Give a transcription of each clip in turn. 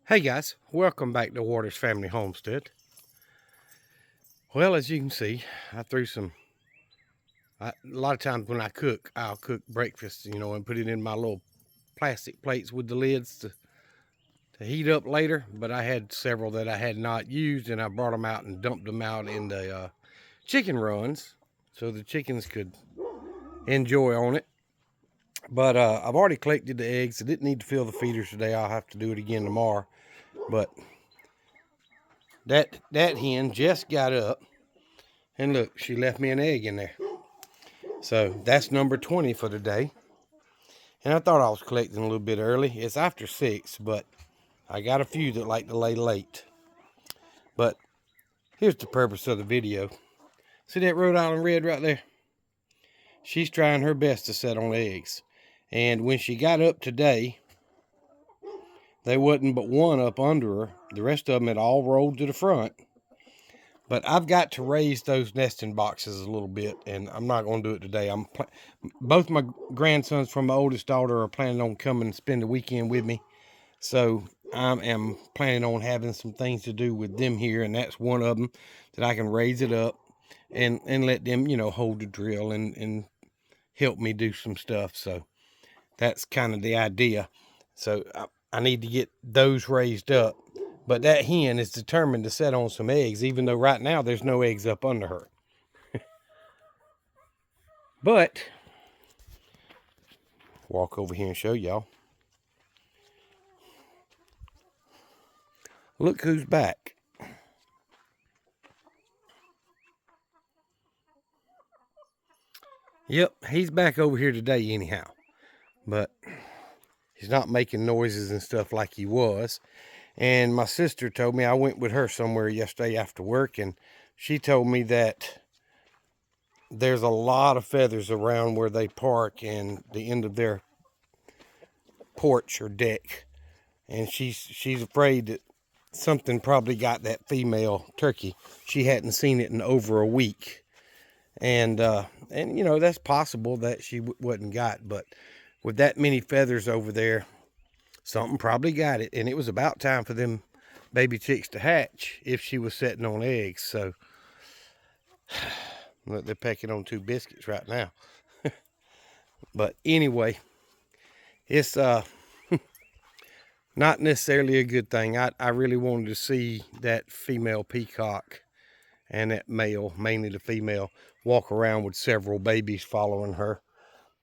Hey guys, welcome back to Waters Family Homestead. Well, as you can see, I threw a lot of times when I cook, I'll cook breakfast, and put it in my little plastic plates with the lids to heat up later. But I had several that I had not used, and I brought them out and dumped them out in the chicken runs so the chickens could enjoy on it. But I've already collected the eggs. I didn't need to fill the feeders today. I'll have to do it again tomorrow. But that hen just got up. And look, she left me an egg in there. So that's number 20 for the day. And I thought I was collecting a little bit early. It's after 6, but I got a few that like to lay late. But here's the purpose of the video. See that Rhode Island Red right there? She's trying her best to set on eggs. And when she got up today, there wasn't but one up under her. The rest of them had all rolled to the front. But I've got to raise those nesting boxes a little bit, and I'm not going to do it today. Both my grandsons from my oldest daughter are planning on coming and spend the weekend with me. So I am planning on having some things to do with them here, and that's one of them, that I can raise it up and let them, hold the drill and help me do some stuff. So that's kind of the idea. So I need to get those raised up. But that hen is determined to set on some eggs, even though right now there's no eggs up under her. But, walk over here and show y'all. Look who's back. Yep, he's back over here today anyhow. But he's not making noises and stuff like he was. And my sister told me, I went with her somewhere yesterday after work, and she told me that there's a lot of feathers around where they park and the end of their porch or deck. And she's afraid that something probably got that female turkey. She hadn't seen it in over a week. And that's possible that she wasn't got, but with that many feathers over there, something probably got it, and it was about time for them baby chicks to hatch if she was setting on eggs. So look, they're pecking on 2 biscuits right now. But anyway, it's not necessarily a good thing. I really wanted to see that female peacock and that male, mainly the female, walk around with several babies following her,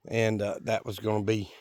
and that was going to be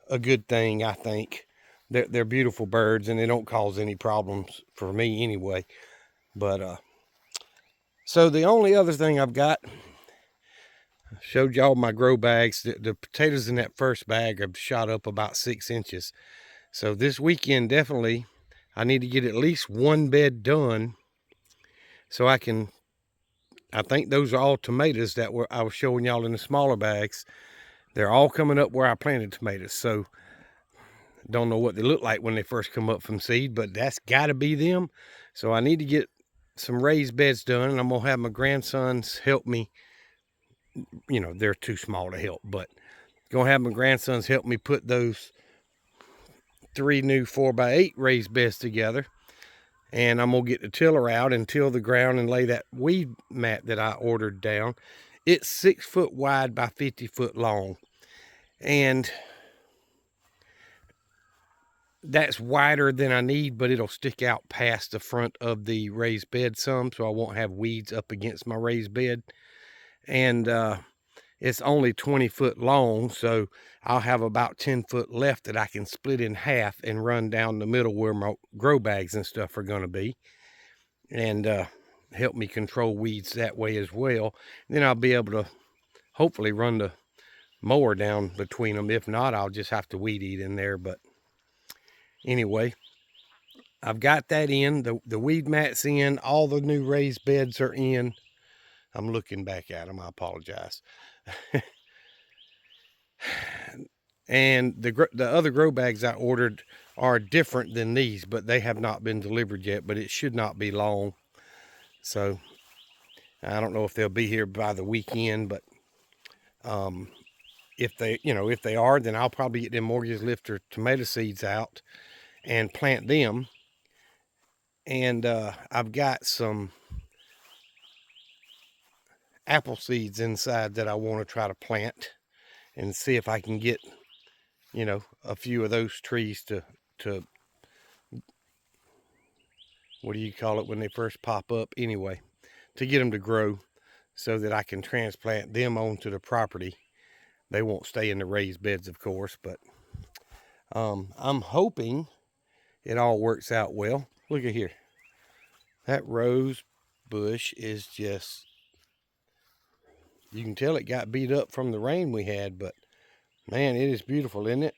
a good thing, I think. They're beautiful birds, and they don't cause any problems for me anyway. But so the only other thing I've got, I showed y'all my grow bags. The potatoes in that first bag have shot up about 6 inches. So this weekend, definitely, I need to get at least one bed done so I think those are all tomatoes that I was showing y'all in the smaller bags. They're all coming up where I planted tomatoes. So don't know what they look like when they first come up from seed, but that's got to be them. So I need to get some raised beds done, and I'm going to have my grandsons help me. They're too small to help, but going to have my grandsons help me put those 3 new 4x8 raised beds together. And I'm going to get the tiller out and till the ground and lay that weed mat that I ordered down. It's 6 foot wide by 50 foot long. And that's wider than I need, but it'll stick out past the front of the raised bed some, so I won't have weeds up against my raised bed. And it's only 20 foot long, so I'll have about 10 foot left that I can split in half and run down the middle where my grow bags and stuff are going to be, and help me control weeds that way as well. And then I'll be able to hopefully run the mower down between them. If not, I'll just have to weed eat in there. But anyway, I've got that in. The weed mat's in. All the new raised beds are in. I'm looking back at them. I apologize. And the other grow bags I ordered are different than these, but they have not been delivered yet, but it should not be long. So I don't know if they'll be here by the weekend, but if they are, then I'll probably get them Mortgage Lifter tomato seeds out and plant them. And I've got some apple seeds inside that I want to try to plant and see if I can get, you know, a few of those trees to what do you call it when they first pop up? Anyway, to get them to grow so that I can transplant them onto the property. They won't stay in the raised beds, of course, but I'm hoping it all works out well. Look at here. That rose bush is just, you can tell it got beat up from the rain we had, but man, it is beautiful, isn't it?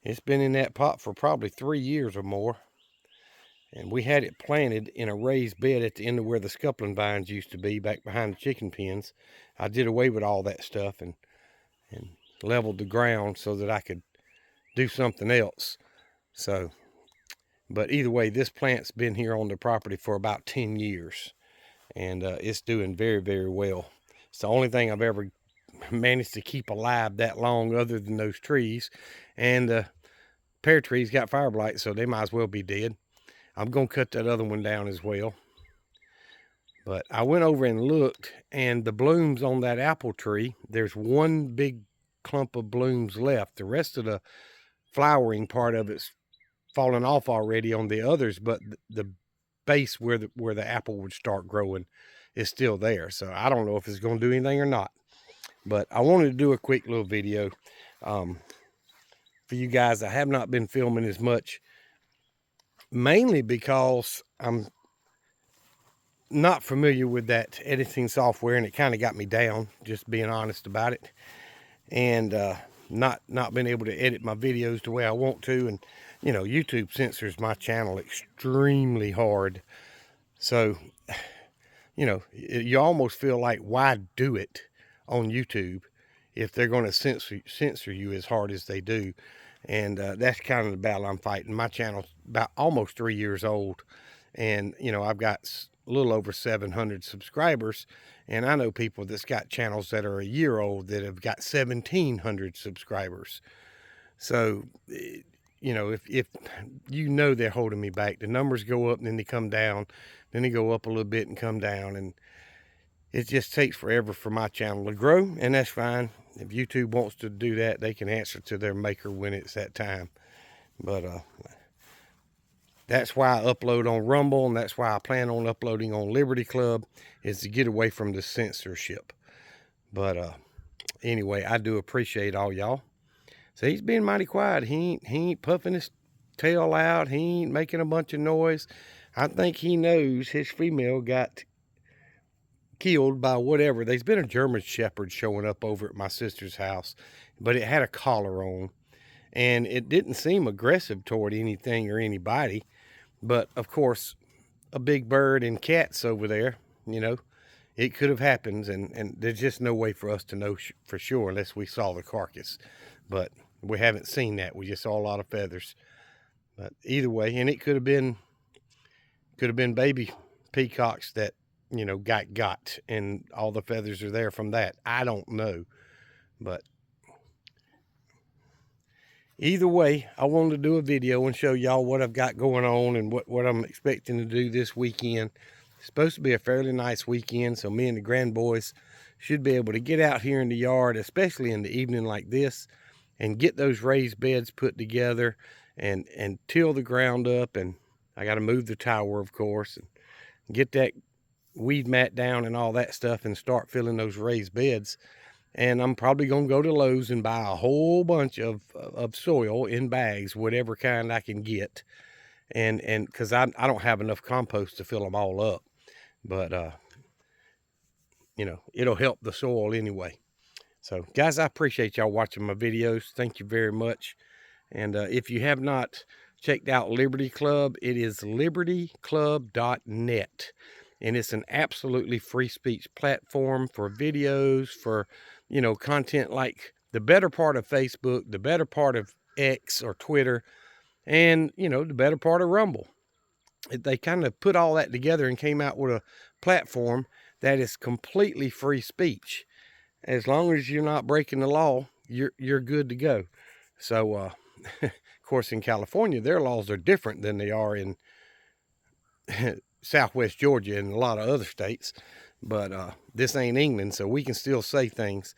It's been in that pot for probably 3 years or more. And we had it planted in a raised bed at the end of where the scuppling vines used to be, back behind the chicken pens. I did away with all that stuff and leveled the ground so that I could do something else. So, but either way, this plant's been here on the property for about 10 years. And it's doing very, very well. It's the only thing I've ever managed to keep alive that long other than those trees. And the pear trees got fire blight, so they might as well be dead. I'm going to cut that other one down as well. But I went over and looked, and the blooms on that apple tree, there's one big clump of blooms left. The rest of the flowering part of it's fallen off already on the others, but the base where the apple would start growing is still there. So I don't know if it's going to do anything or not. But I wanted to do a quick little video for you guys. I have not been filming as much, mainly because I'm not familiar with that editing software, and it kind of got me down, just being honest about it. And not been able to edit my videos the way I want to. And you know, YouTube censors my channel extremely hard. So, you know, you almost feel like, why do it on YouTube if they're going to censor you as hard as they do? And that's kind of the battle I'm fighting. My channel's about almost 3 years old, and you know, I've got a little over 700 subscribers, and I know people that's got channels that are a year old that have got 1,700 subscribers. So, you know, if you know, they're holding me back. The numbers go up and then they come down, then they go up a little bit and come down, and it just takes forever for my channel to grow, and that's fine. If YouTube wants to do that, they can answer to their maker when it's that time. But that's why I upload on Rumble, and that's why I plan on uploading on Liberty Club, is to get away from the censorship. But anyway, I do appreciate all y'all. So he's being mighty quiet. He ain't puffing his tail out. He ain't making a bunch of noise. I think he knows his female got killed by whatever. There's been a German Shepherd showing up over at my sister's house, but it had a collar on, and it didn't seem aggressive toward anything or anybody. But of course, a big bird and cats over there, you know, it could have happened, and there's just no way for us to know for sure unless we saw the carcass. But we haven't seen that. We just saw a lot of feathers. But either way, and it could have been baby peacocks that, you know, got, and all the feathers are there from that. I don't know. But either way, I wanted to do a video and show y'all what I've got going on and what I'm expecting to do this weekend. It's supposed to be a fairly nice weekend, so me and the grandboys should be able to get out here in the yard, especially in the evening like this, and get those raised beds put together and till the ground up. And I got to move the tower, of course, and get that weed mat down and all that stuff and start filling those raised beds. And I'm probably going to go to Lowe's and buy a whole bunch of soil in bags, whatever kind I can get. And because I don't have enough compost to fill them all up. But, you know, it'll help the soil anyway. So, guys, I appreciate y'all watching my videos. Thank you very much. And if you have not checked out Liberty Club, it is libertyclub.net. And it's an absolutely free speech platform for videos, for, you know, content like the better part of Facebook, the better part of X or Twitter, and, you know, the better part of Rumble. They kind of put all that together and came out with a platform that is completely free speech. As long as you're not breaking the law, you're good to go. So, of course, in California, their laws are different than they are in Southwest Georgia and a lot of other states. But this ain't England, so we can still say things.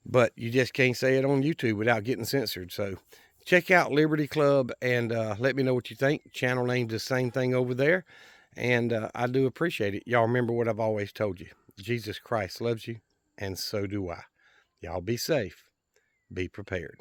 But you just can't say it on YouTube without getting censored. So check out Liberty Club and let me know what you think. Channel name's the same thing over there. And I do appreciate it. Y'all remember what I've always told you. Jesus Christ loves you, and so do I. Y'all be safe. Be prepared.